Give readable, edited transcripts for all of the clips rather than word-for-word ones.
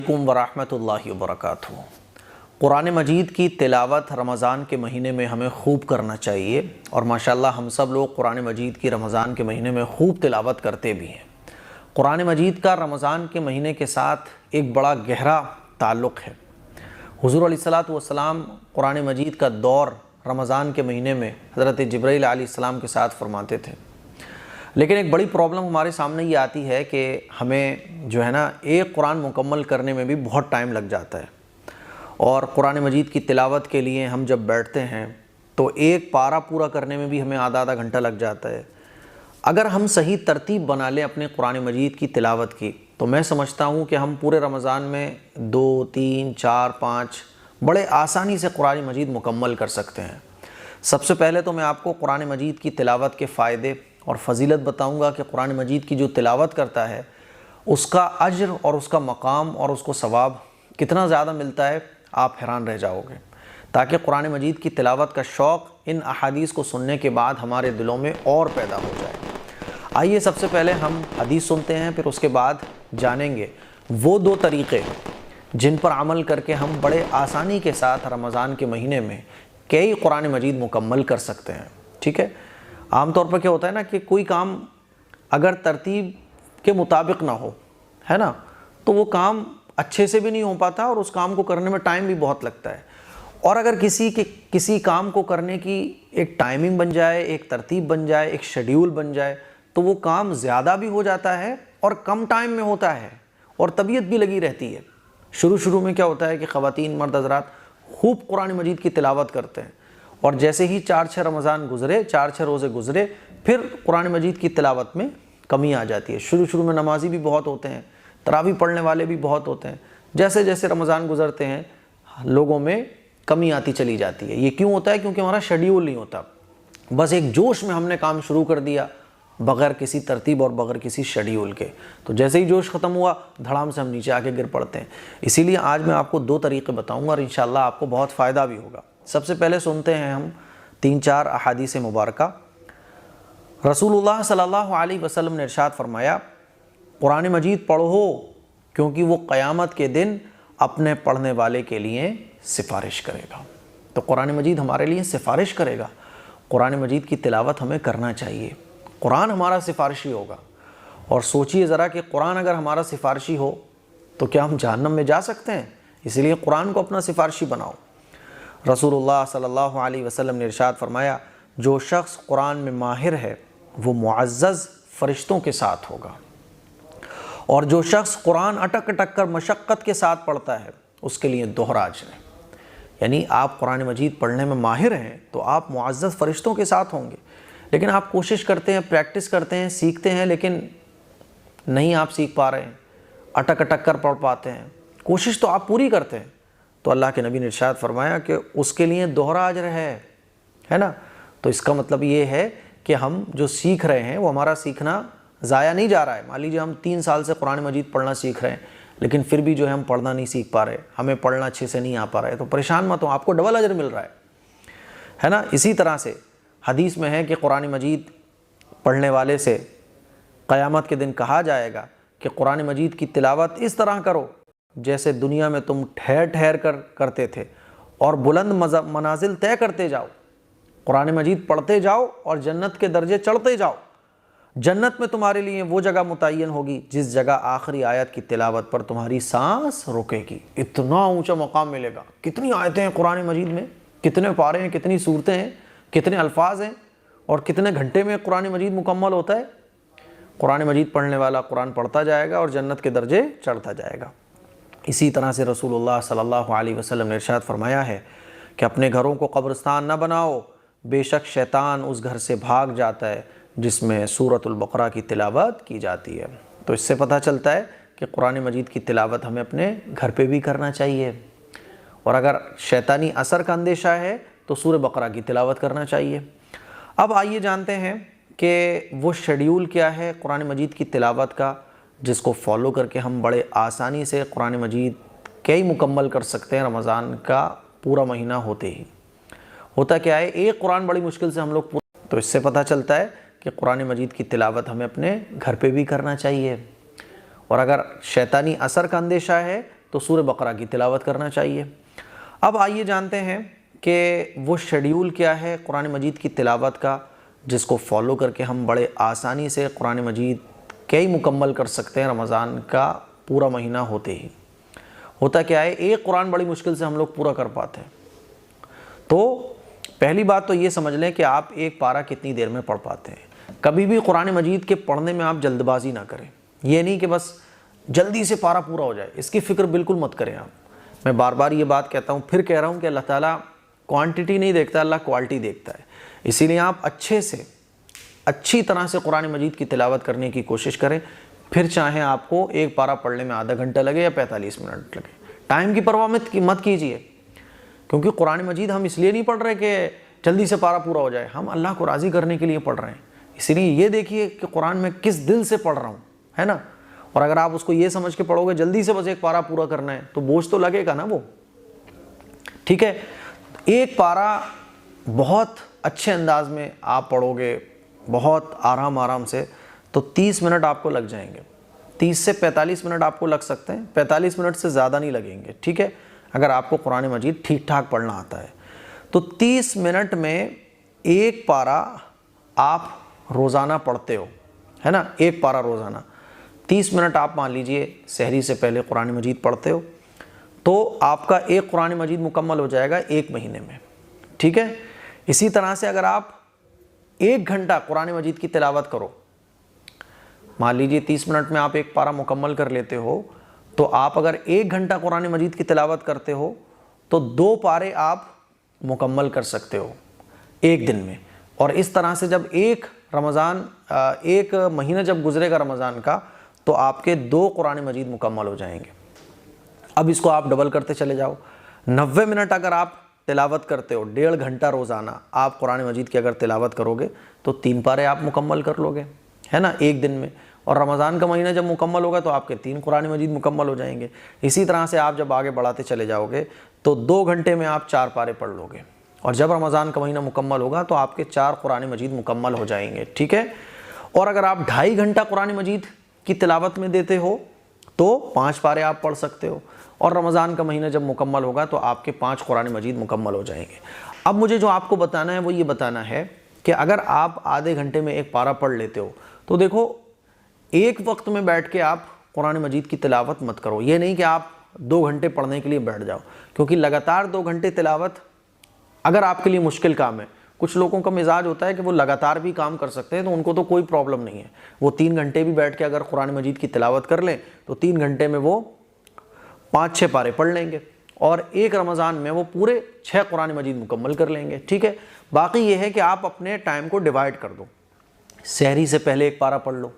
علیکم ورحمۃ اللہ وبرکاتہ۔ قرآن مجید کی تلاوت رمضان کے مہینے میں ہمیں خوب کرنا چاہیے، اور ماشاءاللہ ہم سب لوگ قرآن مجید کی رمضان کے مہینے میں خوب تلاوت کرتے بھی ہیں۔ قرآن مجید کا رمضان کے مہینے کے ساتھ ایک بڑا گہرا تعلق ہے۔ حضور علیہ الصلاۃ والسلام قرآن مجید کا دور رمضان کے مہینے میں حضرت جبرائیل علیہ السلام کے ساتھ فرماتے تھے، لیکن ایک بڑی پرابلم ہمارے سامنے یہ آتی ہے کہ ہمیں جو ہے نا ایک قرآن مکمل کرنے میں بھی بہت ٹائم لگ جاتا ہے، اور قرآن مجید کی تلاوت کے لیے ہم جب بیٹھتے ہیں تو ایک پارہ پورا کرنے میں بھی ہمیں آدھا گھنٹہ لگ جاتا ہے۔ اگر ہم صحیح ترتیب بنا لیں اپنے قرآن مجید کی تلاوت کی تو میں سمجھتا ہوں کہ ہم پورے رمضان میں 2، 3، 4، 5 بڑے آسانی سے قرآن مجید مکمل کر سکتے ہیں۔ سب سے پہلے تو میں آپ کو قرآن مجید کی تلاوت کے فائدے اور فضیلت بتاؤں گا کہ قرآن مجید کی جو تلاوت کرتا ہے اس کا اجر اور اس کا مقام اور اس کو ثواب کتنا زیادہ ملتا ہے، آپ حیران رہ جاؤ گے، تاکہ قرآن مجید کی تلاوت کا شوق ان احادیث کو سننے کے بعد ہمارے دلوں میں اور پیدا ہو جائے۔ آئیے سب سے پہلے ہم حدیث سنتے ہیں، پھر اس کے بعد جانیں گے وہ 2 طریقے جن پر عمل کر کے ہم بڑے آسانی کے ساتھ رمضان کے مہینے میں کئی قرآن مجید مکمل کر سکتے ہیں۔ ٹھیک ہے، عام طور پر کیا ہوتا ہے نا کہ کوئی کام اگر ترتیب کے مطابق نہ ہو، ہے نا، تو وہ کام اچھے سے بھی نہیں ہو پاتا اور اس کام کو کرنے میں ٹائم بھی بہت لگتا ہے۔ اور اگر کسی کام کو کرنے کی ایک ٹائمنگ بن جائے، ایک ترتیب بن جائے، ایک شیڈیول بن جائے تو وہ کام زیادہ بھی ہو جاتا ہے اور کم ٹائم میں ہوتا ہے اور طبیعت بھی لگی رہتی ہے۔ شروع میں کیا ہوتا ہے کہ خواتین مرد حضرات خوب قرآن مجید کی تلاوت کرتے ہیں، اور جیسے ہی 4-6 رمضان گزرے، 4-6 روزے گزرے، پھر قرآن مجید کی تلاوت میں کمی آ جاتی ہے۔ شروع میں نمازی بھی بہت ہوتے ہیں، تراویح پڑھنے والے بھی بہت ہوتے ہیں، جیسے جیسے رمضان گزرتے ہیں لوگوں میں کمی آتی چلی جاتی ہے۔ یہ کیوں ہوتا ہے؟ کیونکہ ہمارا شیڈیول نہیں ہوتا، بس ایک جوش میں ہم نے کام شروع کر دیا بغیر کسی ترتیب اور بغیر کسی شیڈیول کے، تو جیسے ہی جوش ختم ہوا دھڑام سے ہم نیچے آ کے گر پڑتے ہیں۔ اسی لیے آج میں آپ کو 2 طریقے بتاؤں گا اور انشاءاللہ آپ کو بہت فائدہ بھی ہوگا۔ سب سے پہلے سنتے ہیں ہم 3-4 احادیث مبارکہ۔ رسول اللہ صلی اللہ علیہ وسلم نے ارشاد فرمایا، قرآن مجید پڑھو کیونکہ وہ قیامت کے دن اپنے پڑھنے والے کے لیے سفارش کرے گا۔ تو قرآن مجید ہمارے لیے سفارش کرے گا۔ قرآن مجید کی تلاوت ہمیں کرنا چاہیے، قرآن ہمارا سفارشی ہوگا۔ اور سوچئے ذرا کہ قرآن اگر ہمارا سفارشی ہو تو کیا ہم جہنم میں جا سکتے ہیں؟ اسی لیے قرآن کو اپنا سفارشی بناؤ۔ رسول اللہ صلی اللہ علیہ وسلم نے ارشاد فرمایا، جو شخص قرآن میں ماہر ہے وہ معزز فرشتوں کے ساتھ ہوگا، اور جو شخص قرآن اٹک اٹک کر مشقت کے ساتھ پڑھتا ہے اس کے لیے دوہرا اجر ہے۔ یعنی آپ قرآن مجید پڑھنے میں ماہر ہیں تو آپ معزز فرشتوں کے ساتھ ہوں گے، لیکن آپ کوشش کرتے ہیں، پریکٹس کرتے ہیں، سیکھتے ہیں، لیکن نہیں آپ سیکھ پا رہے ہیں، اٹک اٹک کر پڑھ پاتے ہیں، کوشش تو آپ پوری کرتے ہیں، تو اللہ کے نبی نے ارشاد فرمایا کہ اس کے لیے دوہرا اجر ہے نا۔ تو اس کا مطلب یہ ہے کہ ہم جو سیکھ رہے ہیں وہ ہمارا سیکھنا ضائع نہیں جا رہا ہے۔ مان لیجیے ہم 3 سال سے قرآن مجید پڑھنا سیکھ رہے ہیں، لیکن پھر بھی جو ہے ہم پڑھنا نہیں سیکھ پا رہے، ہمیں پڑھنا اچھے سے نہیں آ پا رہا ہے، تو پریشان مت ہو، آپ کو ڈبل اجر مل رہا ہے نا۔ اسی طرح سے حدیث میں ہے کہ قرآن مجید پڑھنے والے سے قیامت کے دن کہا جائے گا کہ قرآن مجید کی تلاوت اس طرح کرو جیسے دنیا میں تم ٹھہر ٹھہر کر کرتے تھے، اور بلند منازل طے کرتے جاؤ۔ قرآن مجید پڑھتے جاؤ اور جنت کے درجے چڑھتے جاؤ۔ جنت میں تمہارے لیے وہ جگہ متعین ہوگی جس جگہ آخری آیت کی تلاوت پر تمہاری سانس رکے گی۔ اتنا اونچا مقام ملے گا۔ کتنی آیتیں ہیں قرآن مجید میں، کتنے پارے ہیں، کتنی صورتیں ہیں، کتنے الفاظ ہیں، اور کتنے گھنٹے میں قرآن مجید مکمل ہوتا ہے۔ قرآن مجید پڑھنے والا قرآن پڑھتا جائے گا اور جنت کے درجے چڑھتا جائے گا۔ اسی طرح سے رسول اللہ صلی اللہ علیہ وسلم نے ارشاد فرمایا ہے کہ اپنے گھروں کو قبرستان نہ بناؤ، بے شک شیطان اس گھر سے بھاگ جاتا ہے جس میں سورۃ البقرہ کی تلاوت کی جاتی ہے۔ تو اس سے پتہ چلتا ہے کہ قرآن مجید کی تلاوت ہمیں اپنے گھر پہ بھی کرنا چاہیے، اور اگر شیطانی اثر کا اندیشہ ہے تو سورہ بقرہ کی تلاوت کرنا چاہیے۔ اب آئیے جانتے ہیں کہ وہ شیڈیول کیا ہے قرآن مجید کی تلاوت کا، جس کو فالو کر کے ہم بڑے آسانی سے قرآن مجید کئی مکمل کر سکتے ہیں رمضان کا پورا مہینہ ہوتے ہی۔ ہوتا کیا ہے، ایک قرآن بڑی مشکل سے ہم لوگ تو اس سے پتہ چلتا ہے کہ قرآن مجید کی تلاوت ہمیں اپنے گھر پہ بھی کرنا چاہیے، اور اگر شیطانی اثر کا اندیشہ ہے تو سورہ بقرہ کی تلاوت کرنا چاہیے۔ اب آئیے جانتے ہیں کہ وہ شیڈیول کیا ہے قرآن مجید کی تلاوت کا، جس کو فالو کر کے ہم بڑے آسانی سے قرآن مجید کئی مکمل کر سکتے ہیں رمضان کا پورا مہینہ ہوتے ہی۔ ہوتا کیا ہے، ایک قرآن بڑی مشکل سے ہم لوگ پورا کر پاتے ہیں۔ تو پہلی بات تو یہ سمجھ لیں کہ آپ ایک پارہ کتنی دیر میں پڑھ پاتے ہیں۔ کبھی بھی قرآن مجید کے پڑھنے میں آپ جلد بازی نہ کریں، یہ نہیں کہ بس جلدی سے پارہ پورا ہو جائے، اس کی فکر بالکل مت کریں آپ۔ میں بار بار یہ بات کہتا ہوں، پھر کہہ رہا ہوں کہ اللہ تعالیٰ کوانٹٹی نہیں دیکھتا، اللہ کوالٹی دیکھتا ہے۔ اسی لیے آپ اچھی طرح سے قرآن مجید کی تلاوت کرنے کی کوشش کریں، پھر چاہیں آپ کو ایک پارہ پڑھنے میں آدھا گھنٹہ لگے یا 45 منٹ لگے، ٹائم کی پرواہ مت کیجیے، کیونکہ قرآن مجید ہم اس لیے نہیں پڑھ رہے کہ جلدی سے پارہ پورا ہو جائے، ہم اللہ کو راضی کرنے کے لیے پڑھ رہے ہیں۔ اسی لیے یہ دیکھیے کہ قرآن میں کس دل سے پڑھ رہا ہوں، ہے نا۔ اور اگر آپ اس کو یہ سمجھ کے پڑھو گے جلدی سے بس ایک پارہ پورا کرنا ہے، تو بوجھ تو لگے گا نا وہ، ٹھیک ہے۔ ایک پارہ بہت اچھے انداز میں آپ پڑھو گے، بہت آرام سے، تو 30 منٹ آپ کو لگ جائیں گے، 30 سے 45 منٹ آپ کو لگ سکتے ہیں، 45 منٹ سے زیادہ نہیں لگیں گے، ٹھیک ہے، اگر آپ کو قرآن مجید ٹھیک ٹھاک پڑھنا آتا ہے۔ تو 30 منٹ میں ایک پارہ آپ روزانہ پڑھتے ہو، ہے نا، ایک پارہ روزانہ 30 منٹ آپ مان لیجئے سحری سے پہلے قرآن مجید پڑھتے ہو، تو آپ کا ایک قرآن مجید مکمل ہو جائے گا ایک مہینے میں، ٹھیک ہے۔ اسی طرح سے اگر آپ 1 گھنٹہ قرآن مجید کی تلاوت کرو، مان لیجئے 30 منٹ میں آپ ایک پارہ مکمل کر لیتے ہو، تو آپ اگر 1 گھنٹہ قرآن مجید کی تلاوت کرتے ہو تو 2 پارے آپ مکمل کر سکتے ہو ایک دن میں۔ اور اس طرح سے جب ایک مہینہ جب گزرے گا رمضان کا، تو آپ کے 2 قرآن مجید مکمل ہو جائیں گے۔ اب اس کو آپ ڈبل کرتے چلے جاؤ، 90 منٹ اگر آپ تلاوت کرتے ہو، 1.5 گھنٹہ روزانہ آپ قرآن مجید کی اگر تلاوت کرو گے تو 3 پارے آپ مکمل کر لو گے، ہے نا، ایک دن میں۔ اور رمضان کا مہینہ جب مکمل ہوگا تو آپ کے 3 قرآن مجید مکمل ہو جائیں گے۔ اسی طرح سے آپ جب آگے بڑھاتے چلے جاؤ گے تو 2 گھنٹے میں آپ 4 پارے پڑھ لو گے، اور جب رمضان کا مہینہ مکمل ہوگا تو آپ کے 4 قرآن مجید مکمل ہو جائیں گے، ٹھیک ہے۔ اور اگر آپ 2.5 گھنٹہ قرآن مجید کی تلاوت میں دیتے ہو تو 5 پارے آپ پڑھ سکتے ہو، اور رمضان کا مہینہ جب مکمل ہوگا تو آپ کے 5 قرآن مجید مکمل ہو جائیں گے۔ اب مجھے جو آپ کو بتانا ہے وہ یہ بتانا ہے کہ اگر آپ آدھے گھنٹے میں ایک پارہ پڑھ لیتے ہو تو دیکھو، ایک وقت میں بیٹھ کے آپ قرآن مجید کی تلاوت مت کرو۔ یہ نہیں کہ آپ 2 گھنٹے پڑھنے کے لیے بیٹھ جاؤ، کیونکہ لگاتار 2 گھنٹے تلاوت اگر آپ کے لیے مشکل کام ہے، کچھ لوگوں کا مزاج ہوتا ہے کہ وہ لگاتار بھی کام کر سکتے ہیں تو ان کو تو کوئی پرابلم نہیں ہے، وہ 3 گھنٹے بھی بیٹھ کے اگر قرآن مجید کی تلاوت کر لیں تو 3 گھنٹے میں وہ 5-6 پارے پڑھ لیں گے، اور ایک رمضان میں وہ پورے 6 قرآن مجید مکمل کر لیں گے، ٹھیک ہے۔ باقی یہ ہے کہ آپ اپنے ٹائم کو ڈیوائڈ کر دو، سحری سے پہلے ایک پارہ پڑھ لو،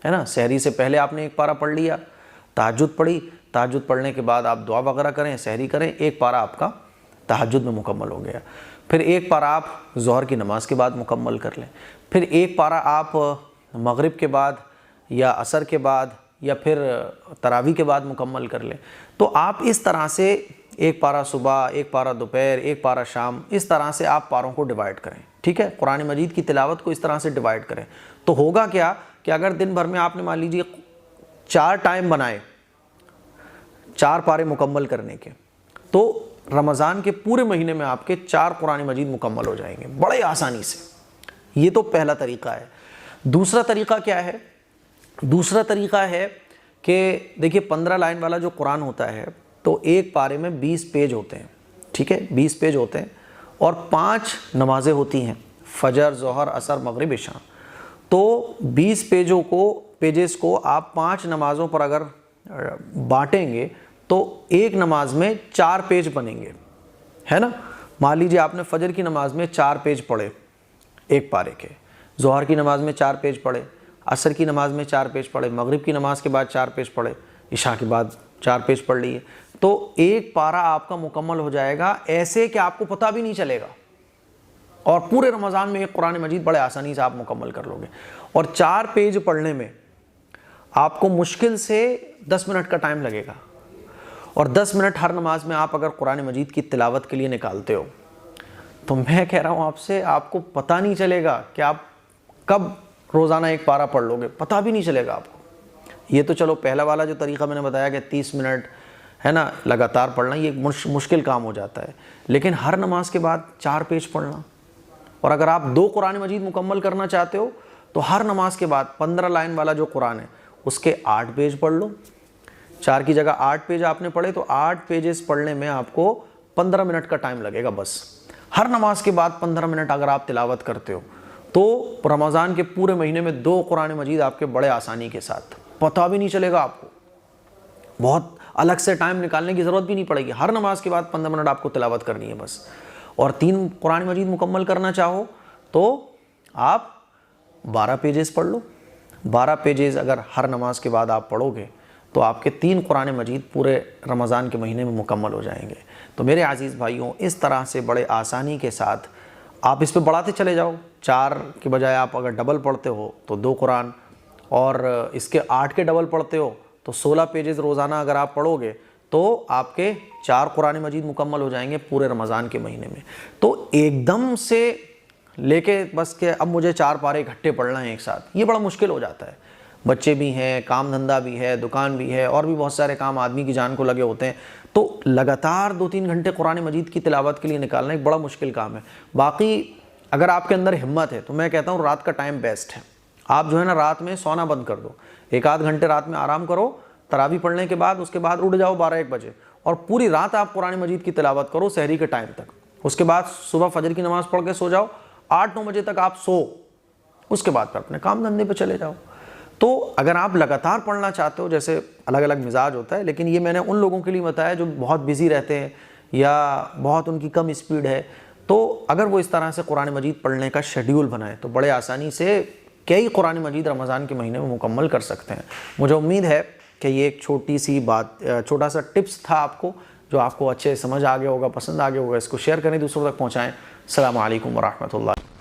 ہے نا، سحری سے پہلے آپ نے ایک پارہ پڑھ لیا، تہجد پڑھی، تہجد پڑھنے کے بعد آپ دعا وغیرہ کریں، سحری کریں، ایک پارہ آپ کا تہجد میں مکمل ہو گیا، پھر ایک پارہ آپ ظہر کی نماز کے بعد مکمل کر لیں، پھر ایک پارہ آپ مغرب کے بعد یا عصر کے بعد یا پھر تراویح کے بعد مکمل کر لیں۔ تو آپ اس طرح سے ایک پارہ صبح، ایک پارہ دوپہر، ایک پارہ شام، اس طرح سے آپ پاروں کو ڈیوائڈ کریں، ٹھیک ہے، قرآن مجید کی تلاوت کو اس طرح سے ڈیوائڈ کریں۔ تو ہوگا کیا کہ اگر دن بھر میں آپ نے مان لیجیے 4 ٹائم بنائے 4 پارے مکمل کرنے کے، تو رمضان کے پورے مہینے میں آپ کے 4 قرآن مجید مکمل ہو جائیں گے بڑے آسانی سے۔ یہ تو پہلا طریقہ ہے۔ دوسرا طریقہ کیا ہے؟ دوسرا طریقہ ہے کہ دیکھیے 15 لائن والا جو قرآن ہوتا ہے تو ایک پارے میں 20 پیج ہوتے ہیں، ٹھیک ہے، 20 پیج ہوتے ہیں، اور 5 نمازیں ہوتی ہیں، فجر، ظہر، عصر، مغرب، عشاء۔ تو 20 پیجز کو آپ 5 نمازوں پر اگر بانٹیں گے تو ایک نماز میں 4 پیج بنیں گے، ہے نا۔ مان لیجیے آپ نے فجر کی نماز میں 4 پیج پڑھے ایک پارے کے، ظہر کی نماز میں 4 پیج پڑھے، عصر کی نماز میں 4 پیج پڑھے، مغرب کی نماز کے بعد 4 پیج پڑھے، عشاء کے بعد 4 پیج پڑھ لیے، تو ایک پارہ آپ کا مکمل ہو جائے گا، ایسے کہ آپ کو پتہ بھی نہیں چلے گا، اور پورے رمضان میں ایک قرآن مجید بڑے آسانی سے آپ مکمل کر لو گے۔ اور 4 پیج پڑھنے میں آپ کو مشکل سے 10 منٹ کا ٹائم لگے گا، اور 10 منٹ ہر نماز میں آپ اگر قرآن مجید کی تلاوت کے لیے نکالتے ہو تو میں کہہ رہا ہوں آپ سے، آپ کو پتہ نہیں چلے گا کہ آپ کب روزانہ ایک پارہ پڑھ لو گے، پتہ بھی نہیں چلے گا آپ کو۔ یہ تو چلو پہلا والا جو طریقہ میں نے بتایا کہ 30 منٹ ہے نا، لگاتار پڑھنا یہ ایک مشکل کام ہو جاتا ہے، لیکن ہر نماز کے بعد 4 پیج پڑھنا، اور اگر آپ 2 قرآن مجید مکمل کرنا چاہتے ہو تو ہر نماز کے بعد 15 لائن والا جو قرآن ہے اس کے 8 پیج پڑھ لو۔ 4 کی جگہ 8 پیج آپ نے پڑھے تو 8 پیجز پڑھنے میں آپ کو 15 منٹ کا ٹائم لگے گا بس۔ ہر نماز کے بعد 15 منٹ اگر آپ تلاوت کرتے ہو تو رمضان کے پورے مہینے میں 2 قرآن مجید آپ کے بڑے آسانی کے ساتھ، پتہ بھی نہیں چلے گا آپ کو، بہت الگ سے ٹائم نکالنے کی ضرورت بھی نہیں پڑے گی، ہر نماز کے بعد 15 منٹ آپ کو تلاوت کرنی ہے بس۔ اور 3 قرآن مجید مکمل کرنا چاہو تو آپ 12 پیجز پڑھ لو۔ 12 پیجز اگر ہر نماز کے بعد آپ پڑھو گے تو آپ کے 3 قرآن مجید پورے رمضان کے مہینے میں مکمل ہو جائیں گے۔ تو میرے عزیز بھائیوں، اس طرح سے بڑے آسانی کے ساتھ آپ اس پہ بڑھاتے چلے جاؤ۔ 4 کے بجائے آپ اگر ڈبل پڑھتے ہو تو 2 قرآن، اور اس کے 8 کے ڈبل پڑھتے ہو تو 16 پیجز روزانہ اگر آپ پڑھو گے تو آپ کے 4 قرآن مجید مکمل ہو جائیں گے پورے رمضان کے مہینے میں۔ تو ایک دم سے لے کے بس کہ اب مجھے 4 پارے اکٹھے پڑھنا ہے ایک ساتھ، یہ بڑا مشکل ہو جاتا ہے۔ بچے بھی ہیں، کام دھندہ بھی ہے، دکان بھی ہے، اور بھی بہت سارے کام آدمی کی جان کو لگے ہوتے ہیں، تو لگاتار 2-3 گھنٹے قرآن مجید کی تلاوت کے لیے نکالنا ایک بڑا مشکل کام ہے۔ باقی اگر آپ کے اندر ہمت ہے تو میں کہتا ہوں رات کا ٹائم بیسٹ ہے۔ آپ جو ہے نا رات میں سونا بند کر دو، 1-8 گھنٹے رات میں آرام کرو تراویح پڑھنے کے بعد، اس کے بعد اٹھ جاؤ 12-1 بجے، اور پوری رات آپ قرآن مجید کی تلاوت کرو سحری کے ٹائم تک۔ اس کے بعد صبح فجر کی نماز پڑھ کے سو جاؤ، 8-9 بجے تک آپ سو، اس کے بعد پھر اپنے کام دھندے پہ چلے جاؤ۔ تو اگر آپ لگاتار پڑھنا چاہتے ہو، جیسے الگ الگ مزاج ہوتا ہے، لیکن یہ میں نے ان لوگوں کے لیے بتایا جو بہت بزی رہتے ہیں یا بہت ان کی کم اسپیڈ ہے، تو اگر وہ اس طرح سے قرآن مجید پڑھنے کا شیڈیول بنائیں تو بڑے آسانی سے کئی قرآن مجید رمضان کے مہینے میں مکمل کر سکتے ہیں۔ مجھے امید ہے کہ یہ ایک چھوٹی سی بات، چھوٹا سا ٹپس تھا آپ کو، جو آپ کو اچھے سمجھ آ گیا ہوگا، پسند آ گیا ہوگا۔ اس کو شیئر کریں، دوسروں تک پہنچائیں۔ السلام علیکم ورحمۃ اللہ۔